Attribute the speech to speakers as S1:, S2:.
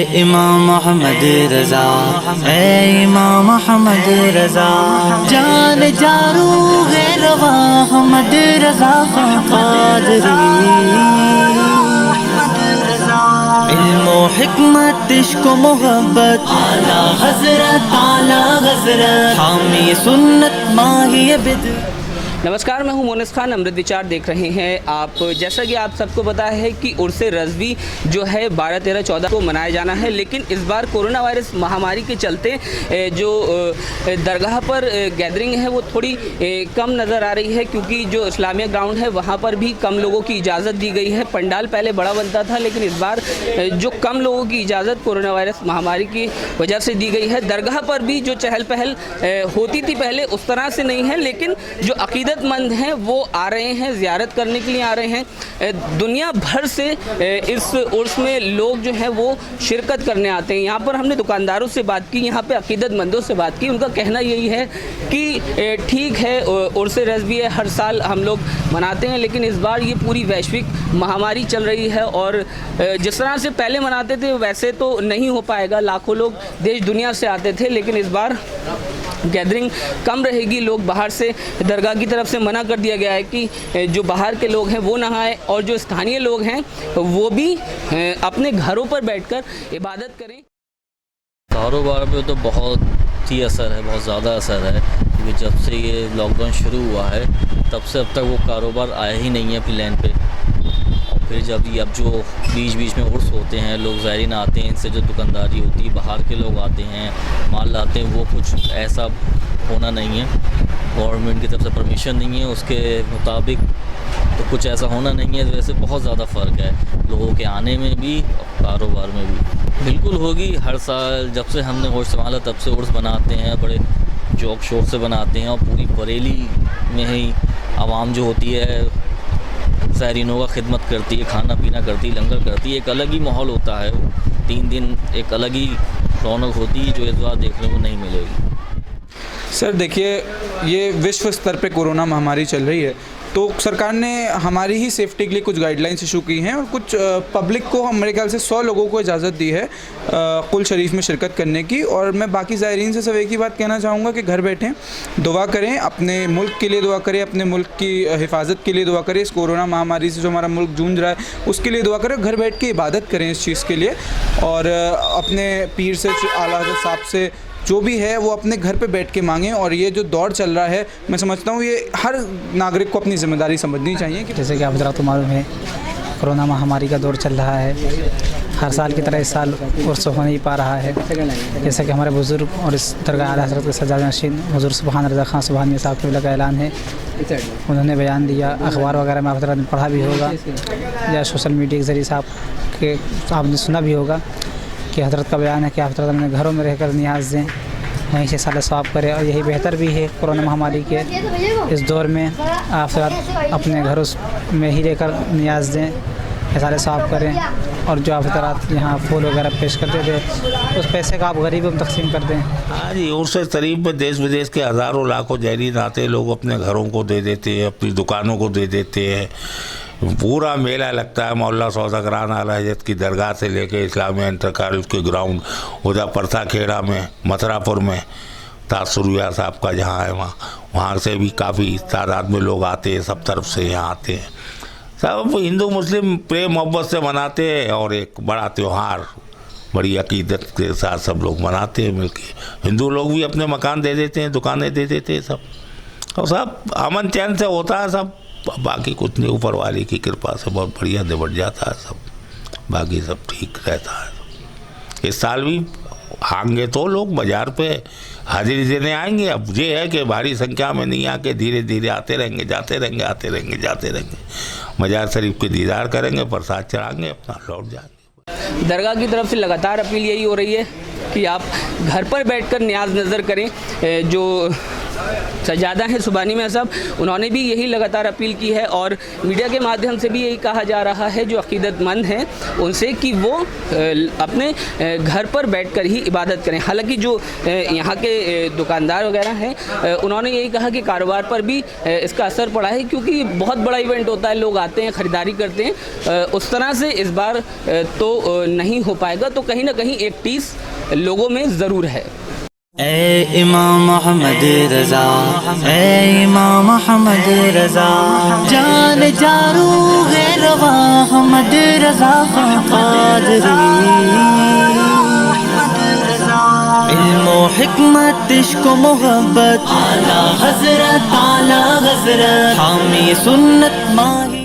S1: इमाम अहमद रजा, ए इमाम अहमद रजा, जान जारू है रवा अहमद रजा क़ादरी। इल्म हिकमत इश्क मोहब्बत आला हज़रत हामी सुन्नत माही बिद।
S2: नमस्कार, मैं हूं मोनिस खान। अमृत विचार देख रहे हैं आप। जैसा कि आप सबको पता है कि उर्स रज़वी जो है 12, 13, 14 को मनाया जाना है, लेकिन इस बार कोरोना वायरस महामारी के चलते जो दरगाह पर गैदरिंग है वो थोड़ी कम नज़र आ रही है, क्योंकि जो इस्लामिया ग्राउंड है वहाँ पर भी कम लोगों की इजाज़त दी गई है। पंडाल पहले बड़ा बनता था, लेकिन इस बार जो कम लोगों की इजाज़त कोरोना वायरस महामारी की वजह से दी गई है। दरगाह पर भी जो चहल पहल होती थी पहले उस तरह से नहीं है, लेकिन जो अकीदतमंद हैं वो आ रहे हैं, ज़ियारत करने के लिए आ रहे हैं। दुनिया भर से इस उर्स में लोग जो हैं वो शिरकत करने आते हैं। यहाँ पर हमने दुकानदारों से बात की, यहाँ पे अकीदतमंदों से बात की। उनका कहना यही है कि ठीक है, उर्स रज़वी है, हर साल हम लोग मनाते हैं, लेकिन इस बार ये पूरी वैश्विक महामारी चल रही है और जिस तरह से पहले मनाते थे वैसे तो नहीं हो पाएगा। लाखों लोग देश दुनिया से आते थे, लेकिन इस बार गैदरिंग कम रहेगी। लोग बाहर से, दरगाह की तरफ से मना कर दिया गया है कि जो बाहर के लोग हैं वो ना आए और जो स्थानीय लोग हैं वो भी अपने घरों पर बैठकर इबादत करें।
S3: कारोबार पे तो बहुत ही असर है, बहुत ज़्यादा असर है, क्योंकि जब से ये लॉकडाउन शुरू हुआ है तब से अब तक वो कारोबार आया ही नहीं है अपनी लाइन पे। और फिर जब जो बीच बीच में उर्स होते हैं, लोग ज़ायरीन आते हैं, इनसे जो दुकानदारी होती है, बाहर के लोग आते हैं, माल लाते हैं, वो कुछ ऐसा होना नहीं है। गवर्नमेंट की तरफ से परमिशन नहीं है उसके मुताबिक, तो कुछ ऐसा होना नहीं है। वैसे बहुत ज़्यादा फ़र्क है लोगों के आने में भी और कारोबार में भी। बिल्कुल होगी, हर साल जब से हमने होश संभाला तब से उर्स बनाते हैं, बड़े जोक शोक से बनाते हैं और पूरी बरेली में ही आवाम जो होती है ज़ायरीनों का खिदमत करती है, खाना पीना करती है, लंगर करती है। एक अलग ही माहौल होता है, 3 दिन एक अलग ही रौनक होती है जो इस बार देखने को नहीं मिलेगी।
S4: सर देखिए, ये विश्व स्तर पे कोरोना महामारी चल रही है, तो सरकार ने हमारी ही सेफ्टी के लिए कुछ गाइडलाइंस इशू की हैं और कुछ पब्लिक को, हम मेरे ख्याल से 100 लोगों को इजाज़त दी है कुल शरीफ में शिरकत करने की। और मैं बाकी ज़ायरीन से सब एक ही बात कहना चाहूँगा कि घर बैठें, दुआ करें, अपने मुल्क के लिए दुआ करें, अपने मुल्क की हिफाजत के लिए दुआ करें, इस कोरोना महामारी से जो हमारा मुल्क जूझ रहा है उसके लिए दुआ करें, घर बैठ के इबादत करें इस चीज़ के लिए। और अपने पीर से, आला हज़रत साहब से जो भी है वो अपने घर पे बैठ के मांगें। और ये जो दौर चल रहा है, मैं समझता हूँ ये हर नागरिक को अपनी ज़िम्मेदारी समझनी चाहिए कि
S5: जैसे कि आप हज़रात को मालूम है कोरोना महामारी का दौर चल रहा है। हर साल की तरह इस साल उर्स हो नहीं पा रहा है। जैसा कि हमारे बुज़ुर्ग और इस दरगाह आला हज़रत के सज्जाद नशीन हुज़ूर सुभान रज़ा खान सुभानी साहब क़िबला का ऐलान है, उन्होंने बयान दिया, अखबार वगैरह में आप हज़रात ने पढ़ा भी होगा या सोशल मीडिया के ज़रिए आपने सुना भी होगा कि हज़रत का बयान है कि आप हज़रत अपने घरों में रहकर नियाज़ दें, वहीं से साल सवाब करें। और यही बेहतर भी है कोरोना महामारी के इस दौर में, आप हज़रत अपने घरों में ही रहकर नियाज़ दें, साल सवाब करें। और जो आप हज़रत यहाँ फूल वगैरह पेश करते थे उस पैसे का आप गरीबों में तकसीम कर दें।
S6: हाँ जी, उर्स शरीफ में देश विदेश के हज़ारों लाखों ज़ायरीन आते हैं, लोग अपने घरों को दे देते हैं, अपनी दुकानों को दे देते हैं। पूरा मेला लगता है मौला सौदागरान आला हज़रत की दरगाह से लेके इस्लामिया इंटर कॉलेज के ग्राउंड, उधर परसा खेड़ा में, मथुरापुर में तासुरिया साहब का जहाँ है वहाँ से भी काफ़ी तादाद में लोग आते हैं, सब तरफ से यहाँ आते हैं। सब हिंदू मुस्लिम प्रेम मोहब्बत से मनाते हैं और एक बड़ा त्यौहार बड़ी अकीदत के साथ सब लोग मनाते हैं मिलके। हिंदू लोग भी अपने मकान दे देते हैं, दुकानें दे देते हैं सब, और सब अमन चैन से होता है सब। बाकी कुछ नहीं, ऊपर वाले की कृपा से बहुत बढ़िया निबट जाता है सब, बाकी सब ठीक रहता है। इस साल भी आएंगे तो लोग बाज़ार पे हाजिरी देने आएंगे। अब ये है कि भारी संख्या में नहीं आके धीरे धीरे आते रहेंगे, जाते रहेंगे, आते रहेंगे, जाते रहेंगे, मजार शरीफ के दीदार करेंगे, प्रसाद चढ़ाएंगे, अपना लौट जाएंगे।
S2: दरगाह की तरफ से लगातार अपील यही हो रही है कि आप घर पर बैठकर न्याज नज़र करें। जो सज्जादा हैं सुबानी में साहब, उन्होंने भी यही लगातार अपील की है और मीडिया के माध्यम से भी यही कहा जा रहा है जो अकीदतमंद हैं उनसे कि वो अपने घर पर बैठकर ही इबादत करें। हालांकि जो यहाँ के दुकानदार वगैरह हैं उन्होंने यही कहा कि कारोबार पर भी इसका असर पड़ा है, क्योंकि बहुत बड़ा इवेंट होता है, लोग आते हैं, ख़रीदारी करते हैं, उस तरह से इस बार तो नहीं हो पाएगा। तो कहीं ना कहीं एक टीस लोगों में ज़रूर है।
S1: ए इमाम मोहम्मद रजा, ए इमाम मोहम्मद रजा, जान जारू है रवा मोहम्मद रजा कादरी, इल्म हिकमत इश्क मोहब्बत आला हज़रत हामी सुन्नत माही।